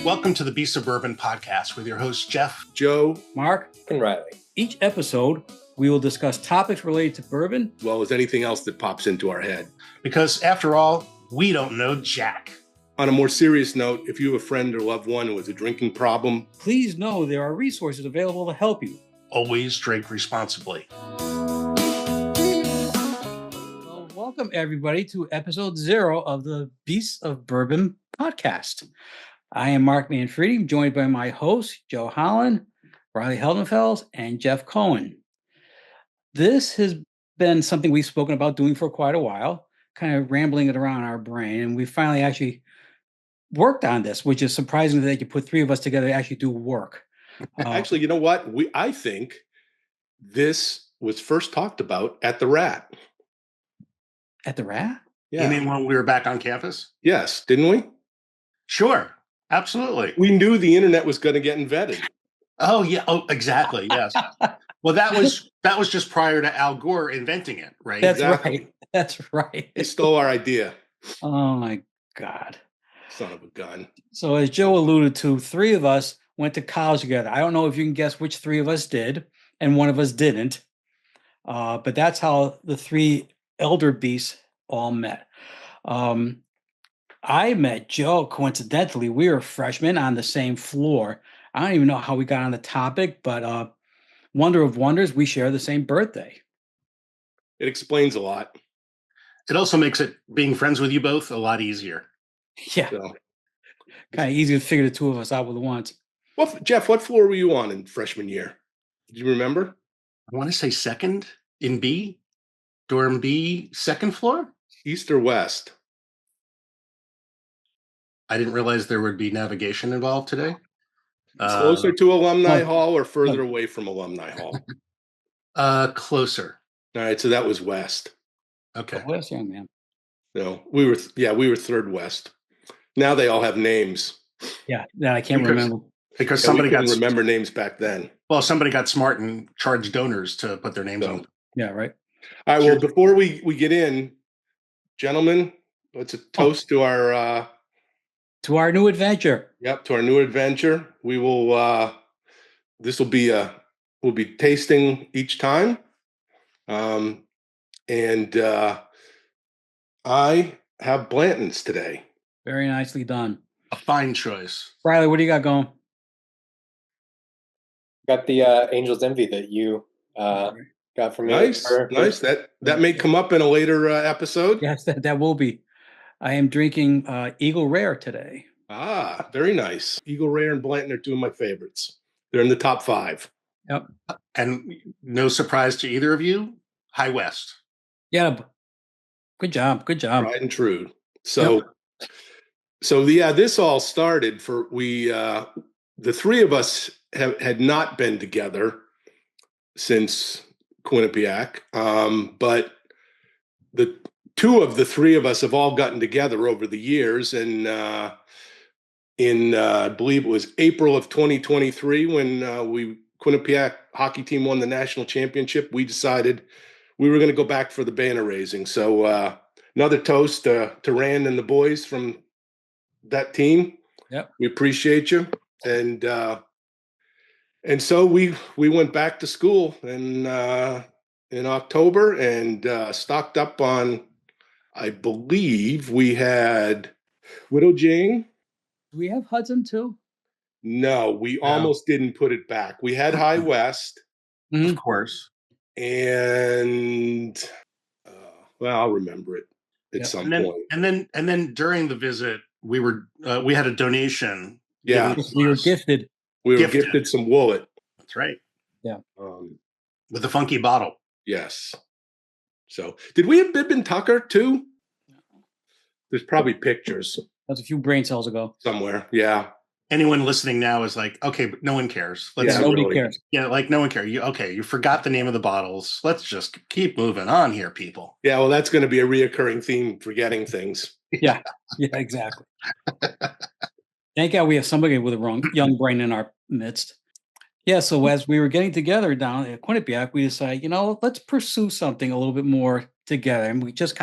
Welcome to the Beast of Bourbon podcast with your hosts, Jeff, Joe, Mark, and Riley. Each episode, we will discuss topics related to bourbon, as well as anything else that pops into our head. Because after all, we don't know Jack. On a more serious note, if you have a friend or loved one who has a drinking problem, please know there are resources available to help you. Always drink responsibly. Well, welcome everybody to episode 0 of the Beast of Bourbon podcast. I am Mark Manfredi, joined by my hosts, Joe Holland, Riley Heldenfels, and Jeff Cohen. This has been something we've spoken about doing for quite a while, kind of rambling it around our brain, and we finally actually worked on this, which is surprising that you put 3 of us together to actually do work. Actually, you know what? I think this was first talked about at the Rat. At the Rat? Yeah. You mean when we were back on campus? Yes, didn't we? Sure, absolutely. We knew the internet was going to get invented. Oh yeah. Oh, exactly. Yes. Well, that was just prior to Al Gore inventing it, right? That's exactly. Right. That's right. He stole our idea. Oh my God. Son of a gun. So as Joe alluded to, 3 of us went to college together. I don't know if you can guess which 3 of us did, and one of us didn't. But that's how the 3 elder beasts all met. I met Joe, coincidentally. We were freshmen on the same floor. I don't even know how we got on the topic, but wonder of wonders, we share the same birthday. It explains a lot. It also makes being friends with you both a lot easier. Yeah. So. Kind of easy to figure the 2 of us out with once. Well, Jeff, what floor were you on in freshman year? Do you remember? I want to say second in B, dorm B, second floor? East or west? I didn't realize there would be navigation involved today. Closer to Alumni Hall or further away from Alumni Hall? Closer. All right, so that was west. Okay. West, young man. No, we were third west. Now they all have names. Yeah, I can't remember. Because somebody got remember names back then. Well, somebody got smart and charged donors to put their names on. Yeah, right. All right, well, before we get in, gentlemen, let's toast to our new adventure. Yep, to our new adventure. We will we'll be tasting each time. And I have Blanton's today. Very nicely done. A fine choice. Riley, what do you got going? Got the Angel's Envy that you got from me. Nice. That may come up in a later episode. Yes, that will be. I am drinking Eagle Rare today. Ah, very nice. Eagle Rare and Blanton are 2 of my favorites. They're in the top 5. Yep. And no surprise to either of you, High West. Yeah. Good job. Tried and true. So yeah, this all started the 3 of us had not been together since Quinnipiac, but the 2 of the 3 of us have all gotten together over the years, and I believe it was April of 2023 when Quinnipiac hockey team won the national championship. We decided we were going to go back for the banner raising. So another toast to Rand and the boys from that team. Yep. We appreciate you. And so we went back to school in October and stocked up on, I believe we had Widow Jane. Do we have Hudson too? No, we almost didn't put it back. We had High West. Of course. And I'll remember it at some point. And then during the visit, we had a donation. Yeah, we were gifted. We were gifted some Woollett. That's right. Yeah. With a funky bottle. Yes. So, did we have Bib and Tucker too? There's probably pictures. That's a few brain cells ago. Somewhere. Yeah. Anyone listening now is like, okay, but no one cares. Nobody cares. Yeah, like no one cares. You forgot the name of the bottles. Let's just keep moving on here, people. Yeah, well, that's going to be a reoccurring theme, forgetting things. Yeah, exactly. Thank God we have somebody with a young brain in our midst. Yeah, so as we were getting together down at Quinnipiac, we decided, let's pursue something a little bit more together. And we just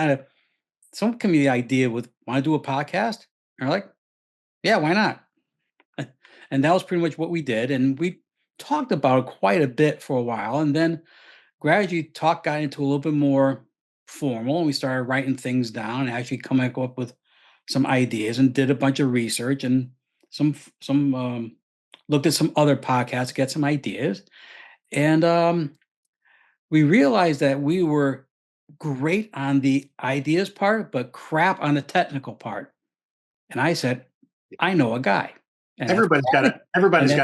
someone gave me the idea want to do a podcast? And we're like, yeah, why not? And that was pretty much what we did. And we talked about it quite a bit for a while. And then gradually talk got into a little bit more formal, and we started writing things down and actually coming up with some ideas, and did a bunch of research and some looked at some other podcasts to get some ideas. And we realized that we were great on the ideas part, but crap on the technical part. And I said, I know a guy. And Everybody's got to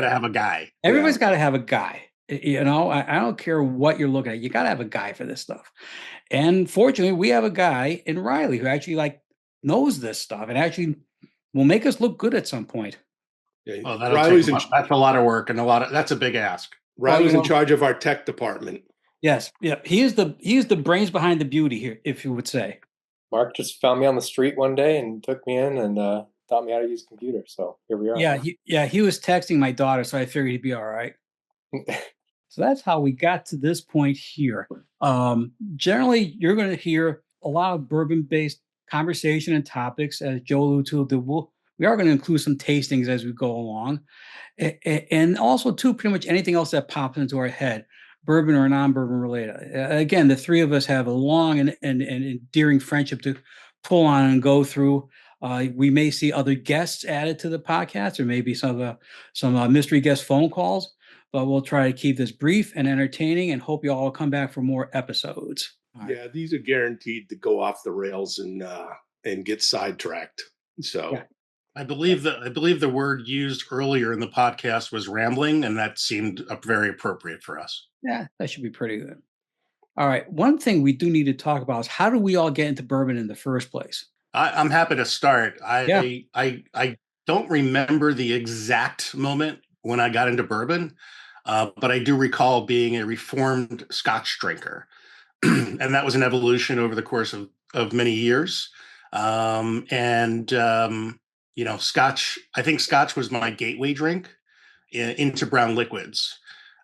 have a guy. Everybody's got to have a guy. You know, I don't care what you're looking at. You got to have a guy for this stuff. And fortunately, we have a guy in Riley who actually knows this stuff and actually will make us look good at some point. Yeah. Oh, that's a lot of work, and that's a big ask. Riley's in charge of our tech department. Yes. Yeah. He is the brains behind the beauty here, if you would say. Mark just found me on the street one day and took me in and taught me how to use a computer. So here we are. Yeah. He was texting my daughter, so I figured he'd be all right. So that's how we got to this point here. Generally, you're going to hear a lot of bourbon-based conversation and topics, as Joe alluded to. We are going to include some tastings as we go along, and also too pretty much anything else that pops into our head, bourbon or non-bourbon related. Again, the three of us have a long and endearing friendship to pull on and go through. We may see other guests added to the podcast, or maybe some mystery guest phone calls. But we'll try to keep this brief and entertaining, and hope you all will come back for more episodes. Yeah, these are guaranteed to go off the rails and get sidetracked. So yeah. I believe the word used earlier in the podcast was rambling, and that seemed very appropriate for us. Yeah, that should be pretty good. All right. One thing we do need to talk about is, how do we all get into bourbon in the first place? I'm happy to start. I don't remember the exact moment when I got into bourbon. But I do recall being a reformed Scotch drinker, and that was an evolution over the course of many years. Scotch. I think Scotch was my gateway drink into brown liquids.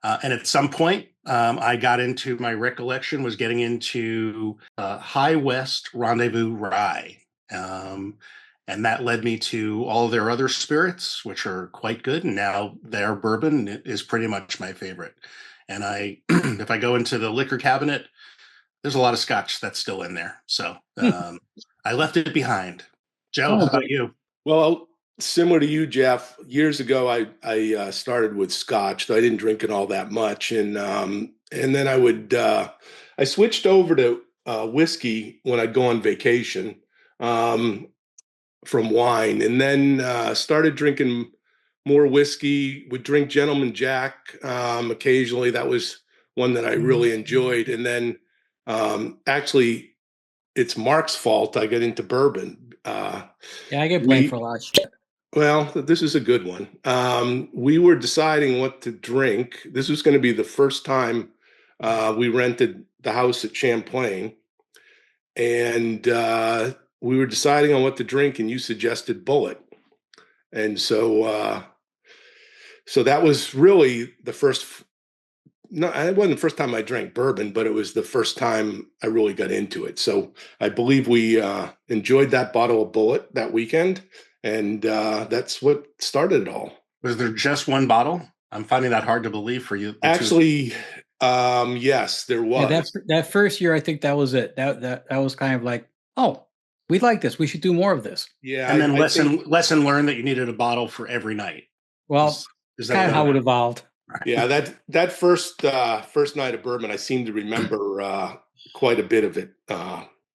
And at some point, I got into, my recollection was getting into High West Rendezvous Rye. And that led me to all their other spirits, which are quite good. And now their bourbon is pretty much my favorite. And if I go into the liquor cabinet, there's a lot of Scotch that's still in there. So I left it behind. Joe, how about you? Well, similar to you, Jeff, years ago, I started with Scotch, though I didn't drink it all that much. And then I switched over to whiskey when I'd go on vacation. From wine, and then started drinking more whiskey. Would drink Gentleman Jack occasionally. That was one that I really enjoyed. And then actually, it's Mark's fault I got into bourbon. I get blamed for a lot of shit. Well, this is a good one. We were deciding what to drink. This was going to be the first time we rented the house at Champlain, and we were deciding on what to drink, and you suggested Bullet. And so that was really the first, no, it wasn't the first time I drank bourbon, but it was the first time I really got into it. So I believe we enjoyed that bottle of Bullet that weekend, and that's what started it all. Was there just one bottle? I'm finding that hard to believe for you. Actually, yes, there was. Yeah, that first year, I think that was it. That was kind of like, oh, we like this. We should do more of this. Yeah. And then lesson learned that you needed a bottle for every night. Well, is that kind of how it evolved. Yeah, that first night of bourbon, I seem to remember quite a bit of it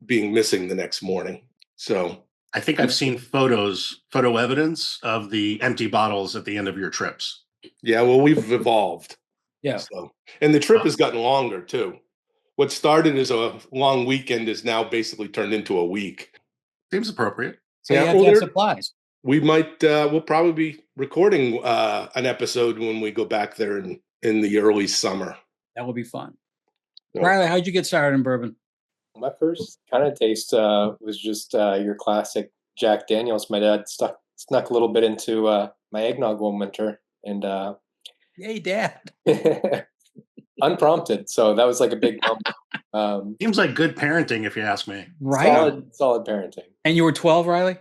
being missing the next morning. So I think I've seen photo evidence of the empty bottles at the end of your trips. Yeah, well, we've evolved. Yeah. So, and the trip has gotten longer too. What started as a long weekend is now basically turned into a week. Seems appropriate. So you have to have supplies. We'll probably be recording an episode when we go back there in the early summer. That will be fun. So, Riley, how'd you get started in bourbon? My first kind of taste was just your classic Jack Daniels. My dad snuck a little bit into my eggnog one winter, and Yay, Dad. unprompted. So that was like a big bump. Seems like good parenting, if you ask me. Right. Solid parenting. And you were 12, Riley?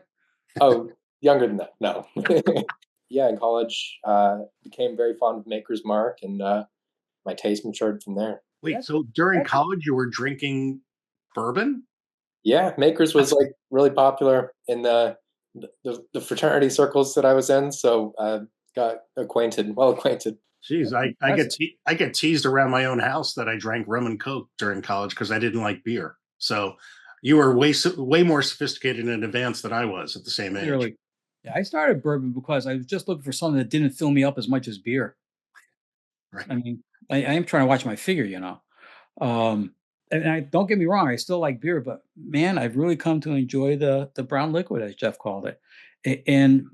Oh, younger than that. No. in college, became very fond of Maker's Mark, and my taste matured from there. Wait, so during college you were drinking bourbon? Yeah, Maker's was like really popular in the fraternity circles that I was in, so got well acquainted. Jeez, I get teased around my own house that I drank rum and coke during college because I didn't like beer. So you were way more sophisticated and advanced than I was at the same age. Clearly. Yeah, I started bourbon because I was just looking for something that didn't fill me up as much as beer. Right. I mean, I am trying to watch my figure, you know. And I don't get me wrong, I still like beer, but man, I've really come to enjoy the brown liquid, as Jeff called it. And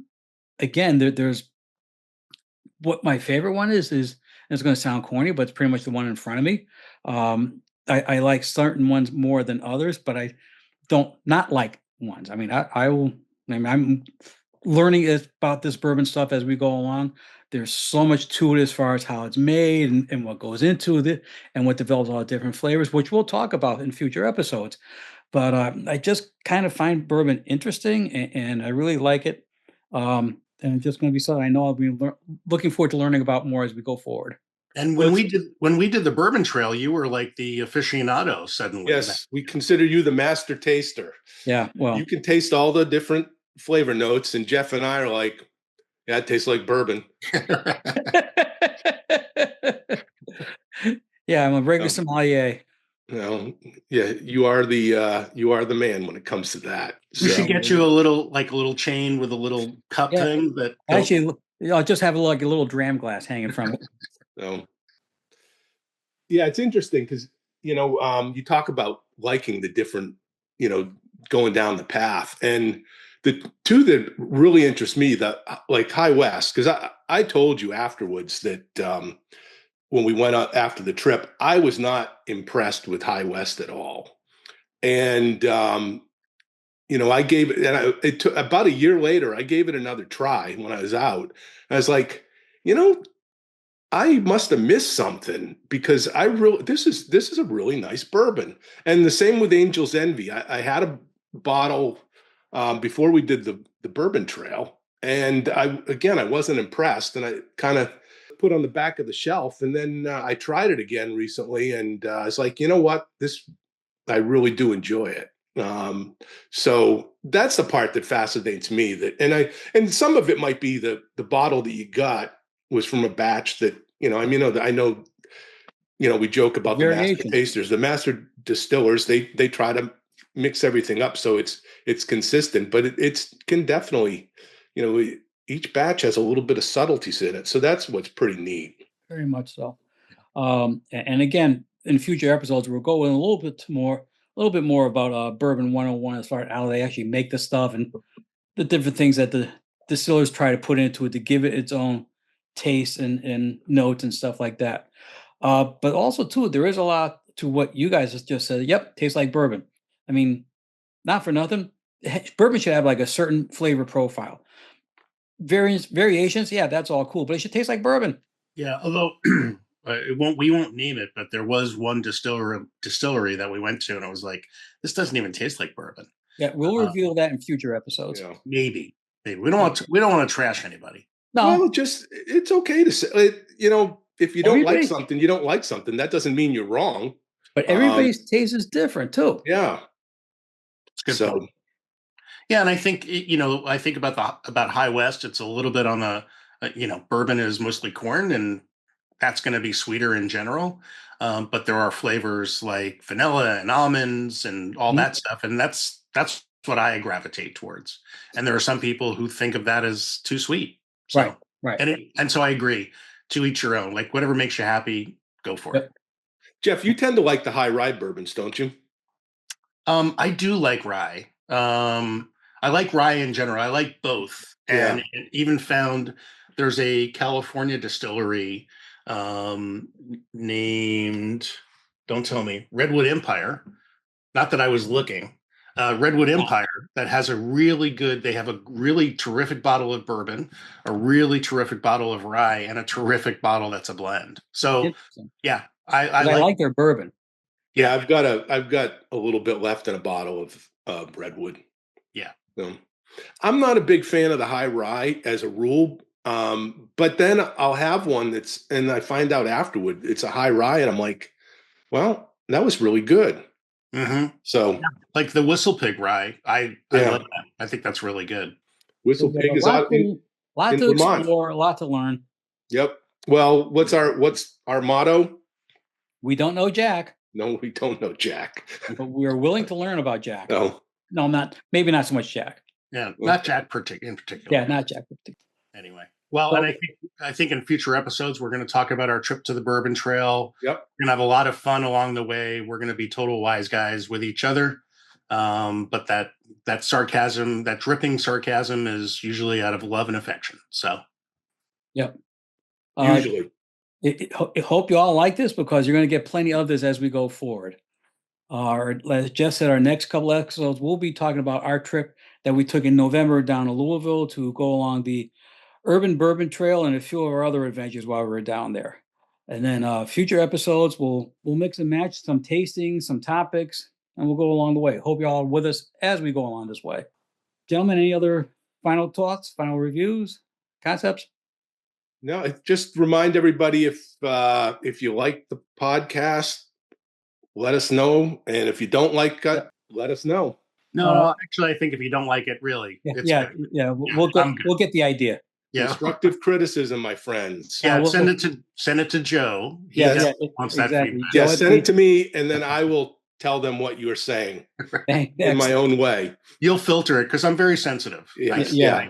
again, there's what my favorite one is it's going to sound corny, but it's pretty much the one in front of me. I like certain ones more than others, but I don't not like ones. I mean, I'm learning about this bourbon stuff as we go along. There's so much to it as far as how it's made and what goes into it and what develops all the different flavors, which we'll talk about in future episodes. But I just kind of find bourbon interesting and I really like it. And it's just going to be something I know I'll be looking forward to learning about more as we go forward. And when we did the bourbon trail, you were like the aficionado suddenly. Yes, we consider you the master taster. Yeah, well, you can taste all the different flavor notes, and Jeff and I are like, yeah, it tastes like bourbon. Yeah, I'm a regular sommelier. Yeah, you are the man when it comes to that. We should get you a little chain with a little cup thing that actually I'll just have a little dram glass hanging from it. So, yeah, it's interesting because you talk about liking the different, going down the path, and the two that really interest me, like High West, because I told you afterwards that when we went out after the trip, I was not impressed with High West at all, and I gave it, and it took about a year later, I gave it another try when I was out. I was like, I must have missed something because this is a really nice bourbon. And the same with Angel's Envy. I had a bottle before we did the bourbon trail, and I wasn't impressed, and I kind of put on the back of the shelf, and then I tried it again recently, and I was like, you know what, I really do enjoy it. So that's the part that fascinates me. And some of it might be the bottle that you got was from a batch that, I know, we joke about the master tasters, the master distillers, they try to mix everything up so it's consistent, but it can definitely, each batch has a little bit of subtleties in it. So that's what's pretty neat. Very much so. And again, in future episodes, we'll go in a little bit more about Bourbon 101 as far as how they actually make the stuff and the different things that the distillers try to put into it to give it its own taste and notes and stuff like that. But also, too, there is a lot to what you guys just said. Yep, tastes like bourbon. I mean, not for nothing. Bourbon should have like a certain flavor profile. Variations, yeah, that's all cool, but it should taste like bourbon. Yeah, although we won't name it, but there was one distillery that we went to, and I was like, this doesn't even taste like bourbon. Yeah, we'll reveal that in future episodes. Yeah. Maybe we don't want to trash anybody. No, well, it's okay to say, if you don't like something, you don't like something. That doesn't mean you're wrong. But everybody's taste is different too. Yeah. It's good point. Yeah, and I think I think about High West. It's a little bit on the bourbon is mostly corn, and that's going to be sweeter in general. But there are flavors like vanilla and almonds and all that stuff, and that's what I gravitate towards. And there are some people who think of that as too sweet. So, right. And so I agree. To each your own. Like whatever makes you happy, go for it. Jeff, you tend to like the high rye bourbons, don't you? I do like rye. I like rye in general. I like both, and even found there's a California distillery named, don't tell me, Redwood Empire. Not that I was looking. Redwood Empire that has they have a really terrific bottle of bourbon, a really terrific bottle of rye, and a terrific bottle that's a blend. So yeah, I like their bourbon. Yeah, I've got a little bit left in a bottle of Redwood. Yeah. So, I'm not a big fan of the high rye as a rule, But then I'll have one and I find out afterward it's a high rye, and I'm like, well, that was really good. Mm-hmm. So, like the Whistle Pig rye, I love that. I think that's really good. Whistle Pig is out a lot in to Vermont. explore, a lot to learn. Yep. Well, what's our motto? We don't know Jack. No, we don't know Jack. But we are willing to learn about Jack. No, not maybe not so much Jack. Yeah, not Jack in particular. Yeah, not Jack. Anyway, well, and I think in future episodes we're going to talk about our trip to the Bourbon Trail. Yep. We're going to have a lot of fun along the way. We're going to be total wise guys with each other. But that sarcasm, that dripping sarcasm, is usually out of love and affection. So, yep. Usually. I hope you all like this, because you're going to get plenty of this as we go forward. As Jeff said, our next couple episodes, we'll be talking about our trip that we took in November down to Louisville to go along the Urban Bourbon Trail and a few of our other adventures while we were down there. And then future episodes, we'll mix and match some tasting, some topics, and we'll go along the way. Hope you all are with us as we go along this way. Gentlemen, any other final thoughts, final reviews, concepts? No, just remind everybody, if you like the podcast, let us know. And if you don't like it, let us know. No, actually, I think if you don't like it, really, we'll get the idea. Yeah. Constructive criticism, my friends. Yeah, send it to Joe. He wants that feedback. Yeah, send it to me, and then I will tell them what you are saying in my own way. You'll filter it, because I'm very sensitive. Yeah.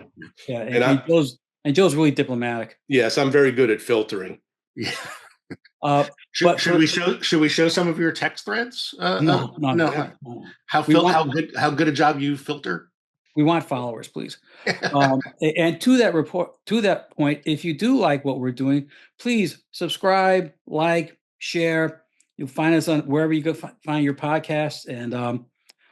And Joe's really diplomatic. Yes, I'm very good at filtering. Yeah. Should we show some of your text threads? No. How good a job you filter? We want followers, please. And to that point, if you do like what we're doing, please subscribe, like, share. You'll find us on wherever you go find your podcasts, and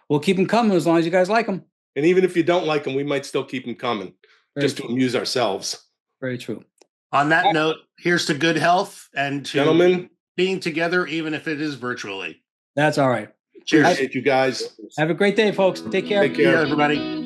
we'll keep them coming as long as you guys like them. And even if you don't like them, we might still keep them coming, just to amuse ourselves. Very true. On that note, here's to good health and to gentlemen being together, even if it is virtually. That's all right. Cheers. Appreciate you guys. Have a great day, folks. Take care. Take care, everybody.